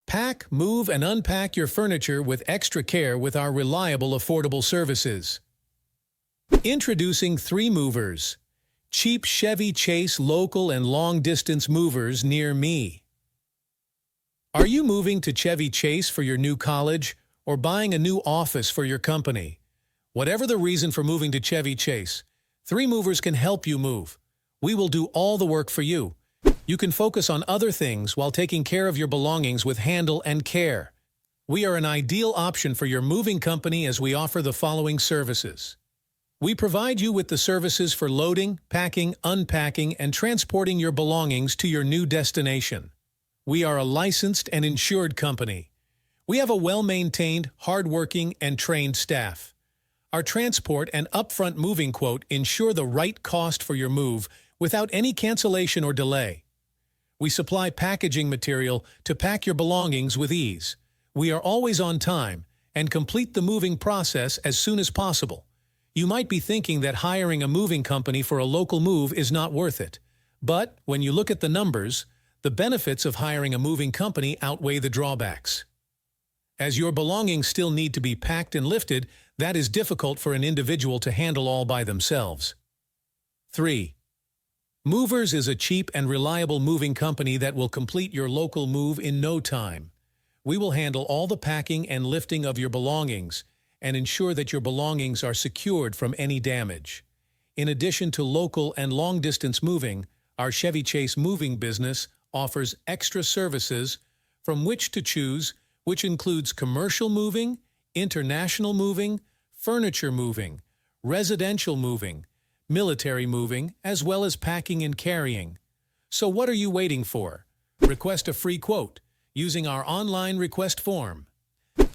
Pack, move, and unpack your furniture with extra care with our reliable, affordable services. Introducing 3 movers. Cheap Chevy Chase local and long-distance movers near me. Are you moving to Chevy Chase for your new college or buying a new office for your company? Whatever the reason for moving to Chevy Chase, 3 movers can help you move. We will do all the work for you. You can focus on other things while taking care of your belongings with handle and care. We are an ideal option for your moving company as we offer the following services. We provide you with the services for loading, packing, unpacking, and transporting your belongings to your new destination. We are a licensed and insured company. We have a well-maintained, hard-working, and trained staff. Our transport and upfront moving quote ensure the right cost for your move without any cancellation or delay. We supply packaging material to pack your belongings with ease. We are always on time and complete the moving process as soon as possible. You might be thinking that hiring a moving company for a local move is not worth it. But when you look at the numbers, the benefits of hiring a moving company outweigh the drawbacks. As your belongings still need to be packed and lifted, that is difficult for an individual to handle all by themselves. 3. Movers is a cheap and reliable moving company that will complete your local move in no time. We will handle all the packing and lifting of your belongings and ensure that your belongings are secured from any damage. In addition to local and long-distance moving, our Chevy Chase moving business offers extra services from which to choose, which includes commercial moving, international moving, furniture moving, residential moving, military moving, as well as packing and carrying. So what are you waiting for? Request a free quote using our online request form.